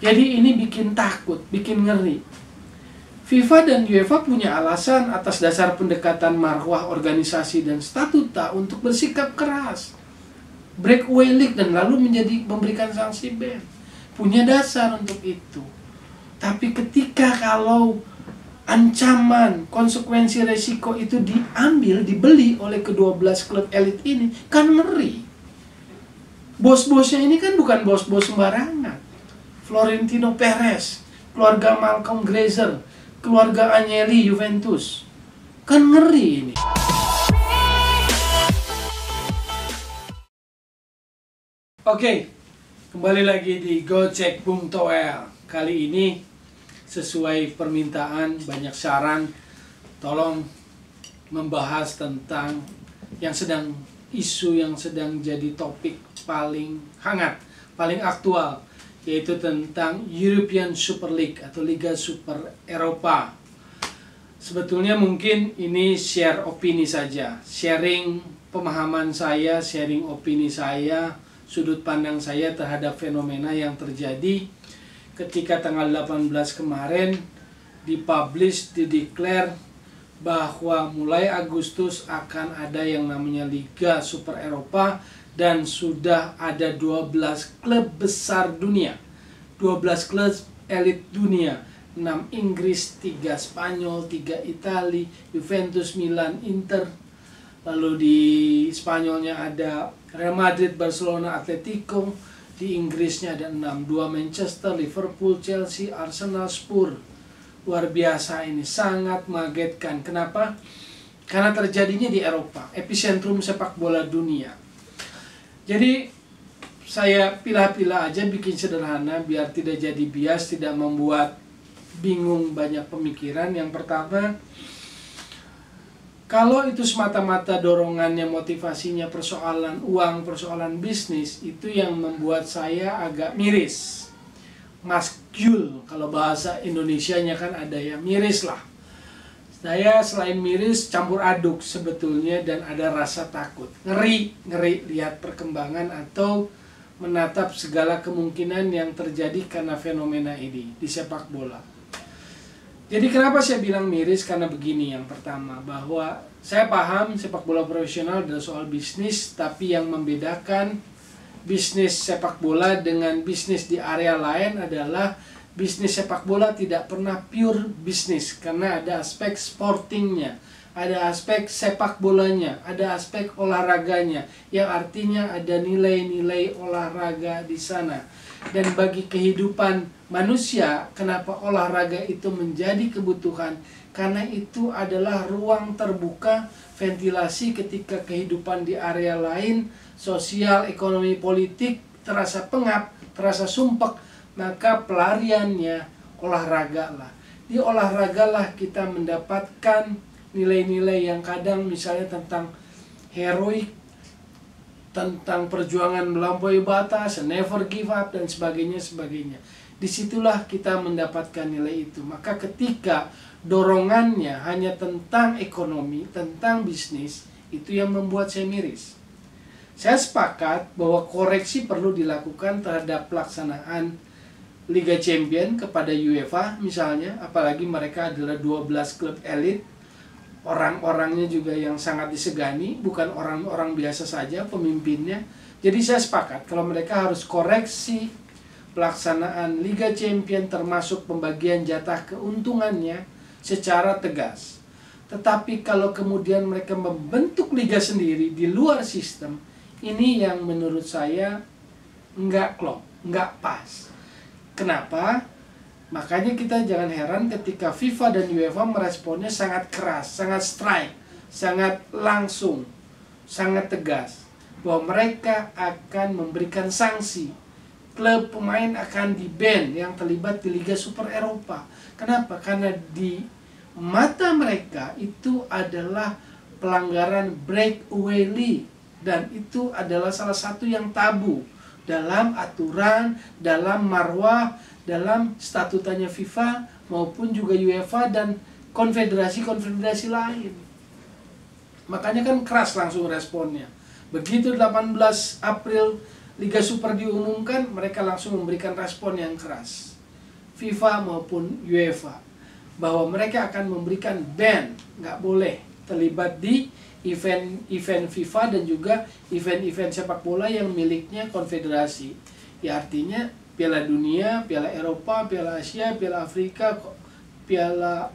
Jadi ini bikin takut, bikin ngeri. FIFA dan UEFA punya alasan atas dasar pendekatan marwah organisasi dan statuta untuk bersikap keras, breakaway league dan lalu memberikan sanksi ban. Punya dasar untuk itu. Tapi ketika kalau ancaman, konsekuensi resiko itu diambil, dibeli oleh ke-12 klub elit ini, kan ngeri. Bos-bosnya ini kan bukan bos-bos sembarangan. Florentino Perez, keluarga Malcolm Glazer, keluarga Agnelli Juventus, kan ngeri ini. Oke, kembali lagi di Gojek Bung Toel. Kali ini sesuai permintaan, banyak saran, tolong membahas tentang isu yang sedang jadi topik paling hangat, paling aktual, yaitu tentang European Super League atau Liga Super Eropa. Sebetulnya mungkin ini share opini saja, sharing pemahaman saya, sharing opini saya, sudut pandang saya terhadap fenomena yang terjadi ketika tanggal 18 kemarin dipublish, dideklar bahwa mulai Agustus akan ada yang namanya Liga Super Eropa dan sudah ada 12 klub besar dunia, 12 klub elit dunia, 6 Inggris, 3 Spanyol, 3 Itali, Juventus, Milan, Inter. Lalu di Spanyolnya ada Real Madrid, Barcelona, Atletico. Di Inggrisnya ada 6, 2 Manchester, Liverpool, Chelsea, Arsenal, Spurs. Luar biasa ini, sangat mengagetkan. Kenapa? Karena terjadinya di Eropa, epicentrum sepak bola dunia. Jadi saya pilah-pilah aja, bikin sederhana biar tidak jadi bias, tidak membuat bingung banyak pemikiran. Yang pertama, kalau itu semata-mata dorongannya, motivasinya persoalan uang, persoalan bisnis, itu yang membuat saya agak miris. Maskul, kalau bahasa Indonesianya kan ada ya, miris lah. Saya selain miris, campur aduk sebetulnya, dan ada rasa takut. Ngeri lihat perkembangan atau menatap segala kemungkinan yang terjadi karena fenomena ini di sepak bola. Jadi kenapa saya bilang miris? Karena begini, yang pertama, bahwa saya paham sepak bola profesional adalah soal bisnis, tapi yang membedakan bisnis sepak bola dengan bisnis di area lain adalah bisnis sepak bola tidak pernah pure bisnis, karena ada aspek sportingnya, ada aspek sepak bolanya, ada aspek olahraganya, yang artinya ada nilai-nilai olahraga di sana. Dan bagi kehidupan manusia, kenapa olahraga itu menjadi kebutuhan? Karena itu adalah ruang terbuka, ventilasi ketika kehidupan di area lain, sosial, ekonomi, politik, terasa pengap, terasa sumpek, maka pelariannya olahraga lah. Di olahraga lah kita mendapatkan nilai-nilai yang kadang misalnya tentang heroik, tentang perjuangan melampaui batas, never give up, dan sebagainya. Disitulah kita mendapatkan nilai itu. Maka ketika dorongannya hanya tentang ekonomi, tentang bisnis, itu yang membuat saya miris. Saya sepakat bahwa koreksi perlu dilakukan terhadap pelaksanaan Liga Champion kepada UEFA misalnya, apalagi mereka adalah 12 klub elit. Orang-orangnya juga yang sangat disegani, bukan orang-orang biasa saja pemimpinnya. Jadi saya sepakat kalau mereka harus koreksi pelaksanaan Liga Champion termasuk pembagian jatah keuntungannya secara tegas. Tetapi kalau kemudian mereka membentuk liga sendiri di luar sistem, ini yang menurut saya nggak klop, nggak pas. Kenapa? Makanya kita jangan heran ketika FIFA dan UEFA meresponnya sangat keras, sangat strike, sangat langsung, sangat tegas, bahwa mereka akan memberikan sanksi. Klub pemain akan di-ban yang terlibat di Liga Super Eropa. Kenapa? Karena di mata mereka itu adalah pelanggaran breakaway league, dan itu adalah salah satu yang tabu dalam aturan, dalam marwah, dalam statutanya FIFA maupun juga UEFA dan konfederasi-konfederasi lain. Makanya kan keras langsung responnya. Begitu 18 April Liga Super diumumkan, mereka langsung memberikan respon yang keras, FIFA maupun UEFA, bahwa mereka akan memberikan ban, nggak boleh terlibat di event FIFA dan juga event-event sepak bola yang miliknya konfederasi. Ya artinya Piala Dunia, Piala Eropa, Piala Asia, Piala Afrika, Piala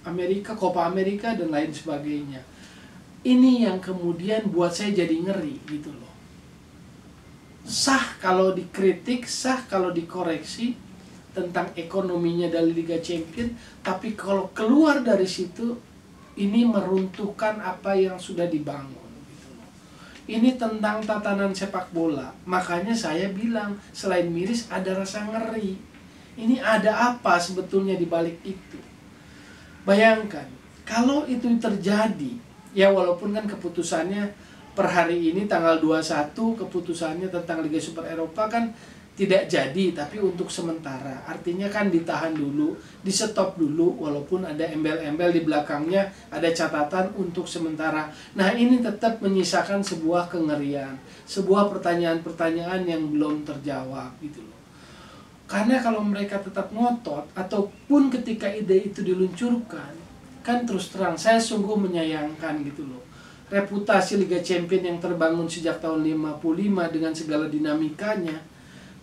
Amerika, Copa Amerika, dan lain sebagainya. Ini yang kemudian buat saya jadi ngeri gitu loh. Sah kalau dikritik, sah kalau dikoreksi tentang ekonominya dari Liga Champions, tapi kalau keluar dari situ, ini meruntuhkan apa yang sudah dibangun gitu loh. Ini tentang tatanan sepak bola. Makanya saya bilang, selain miris ada rasa ngeri. Ini ada apa sebetulnya di balik itu? Bayangkan, kalau itu terjadi, ya walaupun kan keputusannya per hari ini tanggal 21, keputusannya tentang Liga Super Eropa kan tidak jadi, tapi untuk sementara. Artinya kan ditahan dulu, di stop dulu, walaupun ada embel-embel di belakangnya, ada catatan untuk sementara. Nah ini tetap menyisakan sebuah kengerian, sebuah pertanyaan-pertanyaan yang belum terjawab gitu loh. Karena kalau mereka tetap ngotot, ataupun ketika ide itu diluncurkan, kan terus terang saya sungguh menyayangkan gitu loh. Reputasi Liga Champions yang terbangun sejak tahun 55 dengan segala dinamikanya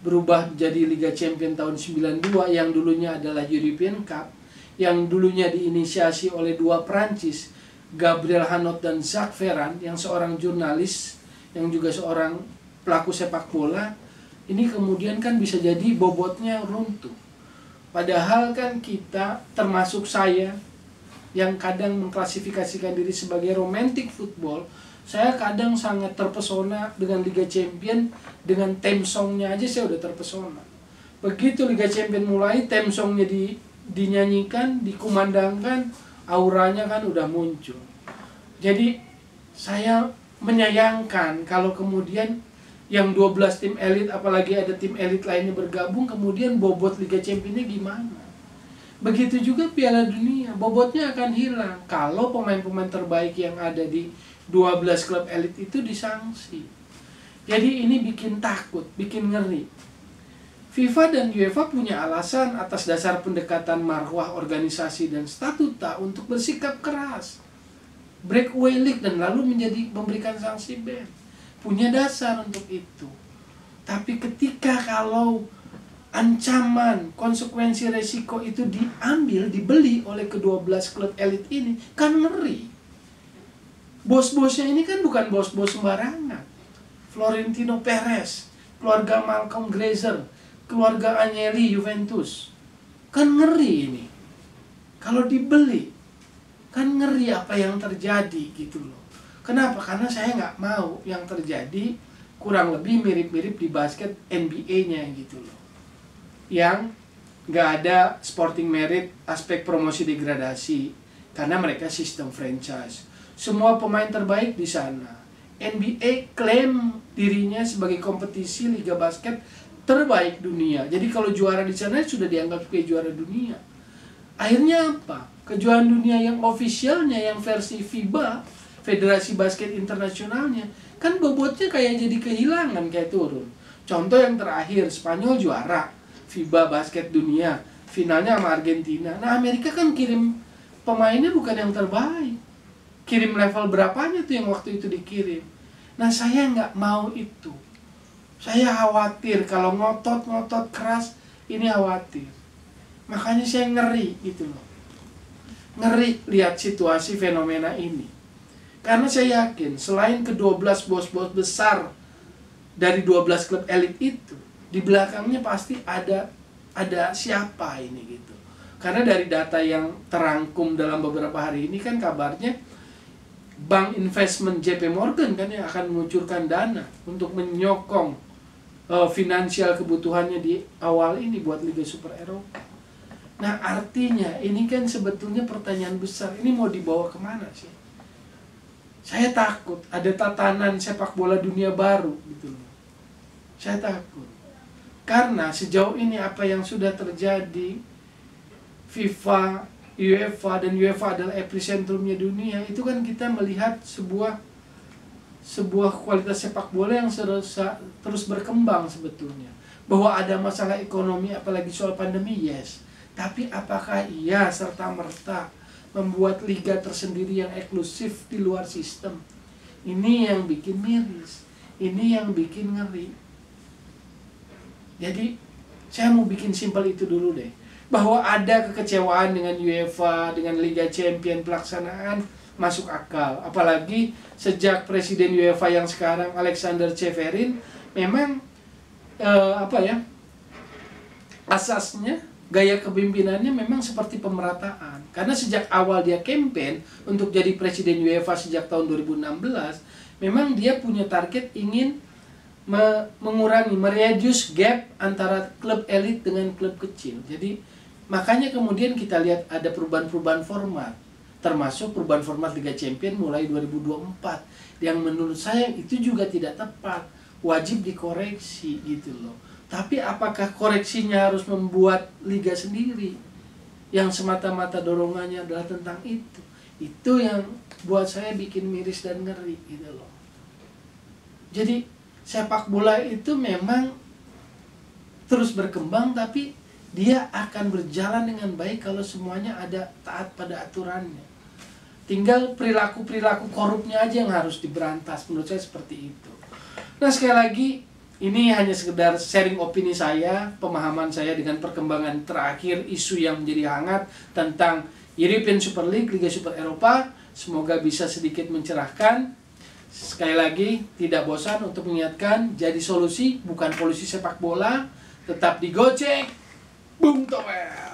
berubah menjadi Liga Champions tahun 92 yang dulunya adalah European Cup, yang dulunya diinisiasi oleh dua Prancis, Gabriel Hanot dan Jacques Ferrand, yang seorang jurnalis yang juga seorang pelaku sepak bola. Ini kemudian kan bisa jadi bobotnya runtuh. Padahal kan kita, termasuk saya yang kadang mengklasifikasikan diri sebagai romantic football, saya kadang sangat terpesona dengan Liga Champions. Dengan theme songnya aja saya udah terpesona. Begitu Liga Champions mulai, theme songnya dinyanyikan, dikumandangkan, auranya kan udah muncul. Jadi saya menyayangkan kalau kemudian yang 12 tim elit, apalagi ada tim elit lainnya bergabung, kemudian bobot Liga Champions-nya gimana? Begitu juga Piala Dunia, bobotnya akan hilang kalau pemain-pemain terbaik yang ada di 12 klub elit itu disangsi. Jadi ini bikin takut, bikin ngeri. FIFA dan UEFA punya alasan atas dasar pendekatan marwah organisasi dan statuta untuk bersikap keras, breakaway league, dan lalu memberikan sanksi ban. Punya dasar untuk itu. Tapi ketika kalau ancaman, konsekuensi, resiko itu diambil, dibeli oleh ke-12 klub elit ini, kan ngeri. Bos-bosnya ini kan bukan bos-bos sembarangan. Florentino Perez, keluarga Malcolm Glazer, keluarga Agnelli Juventus. Kan ngeri ini. Kalau dibeli, kan ngeri apa yang terjadi gitu loh. Kenapa? Karena saya nggak mau yang terjadi kurang lebih mirip-mirip di basket NBA-nya gitu loh. Yang nggak ada sporting merit, aspek promosi degradasi, karena mereka sistem franchise. Semua pemain terbaik di sana. NBA klaim dirinya sebagai kompetisi liga basket terbaik dunia. Jadi kalau juara di sana sudah dianggap sebagai juara dunia. Akhirnya apa? Kejuaraan dunia yang ofisialnya, yang versi FIBA, Federasi Basket Internasionalnya, kan bobotnya kayak jadi kehilangan, kayak turun. Contoh yang terakhir, Spanyol juara FIBA Basket Dunia, finalnya sama Argentina. Nah Amerika kan kirim pemainnya bukan yang terbaik, kirim level berapanya tuh yang waktu itu dikirim. Nah saya nggak mau itu. Saya khawatir kalau ngotot keras, ini khawatir. Makanya saya ngeri gitu loh. Ngeri lihat situasi fenomena ini. Karena saya yakin selain ke-12 bos-bos besar dari 12 klub elit itu, di belakangnya pasti ada siapa ini gitu. Karena dari data yang terangkum dalam beberapa hari ini kan kabarnya Bank Investment JP Morgan kan yang akan mengucurkan dana untuk menyokong finansial kebutuhannya di awal ini buat Liga Super Eropa. Nah artinya ini kan sebetulnya pertanyaan besar, ini mau dibawa kemana sih? Saya takut ada tatanan sepak bola dunia baru gitu loh. Saya takut. Karena sejauh ini apa yang sudah terjadi, FIFA, UEFA, dan UEFA adalah epicentrumnya dunia, itu kan kita melihat sebuah sebuah kualitas sepak bola yang terus berkembang sebetulnya. Bahwa ada masalah ekonomi apalagi soal pandemi, yes. Tapi apakah ia serta-merta membuat liga tersendiri yang eksklusif di luar sistem? Ini yang bikin miris. Ini yang bikin ngeri. Jadi saya mau bikin simpel itu dulu deh. Bahwa ada kekecewaan dengan UEFA, dengan Liga Champion pelaksanaan masuk akal. Apalagi sejak Presiden UEFA yang sekarang Alexander Ceferin memang asasnya gaya kepemimpinannya memang seperti pemerataan. Karena sejak awal dia campaign untuk jadi Presiden UEFA sejak tahun 2016, memang dia punya target ingin mengurangi, mereduce gap antara klub elit dengan klub kecil. Jadi makanya kemudian kita lihat ada perubahan-perubahan format, termasuk perubahan format Liga Champion mulai 2024, yang menurut saya itu juga tidak tepat, wajib dikoreksi gitu loh. Tapi apakah koreksinya harus membuat liga sendiri yang semata-mata dorongannya adalah tentang itu? Itu yang buat saya bikin miris dan ngeri gitu loh. Jadi sepak bola itu memang terus berkembang, tapi dia akan berjalan dengan baik kalau semuanya ada taat pada aturannya. Tinggal perilaku-perilaku korupnya aja yang harus diberantas, menurut saya seperti itu. Nah, sekali lagi ini hanya sekedar sharing opini saya, pemahaman saya dengan perkembangan terakhir isu yang menjadi hangat tentang European Super League, Liga Super Eropa. Semoga bisa sedikit mencerahkan. Sekali lagi, tidak bosan untuk mengingatkan, jadi solusi bukan polusi sepak bola, tetap digocek, Bung Toel.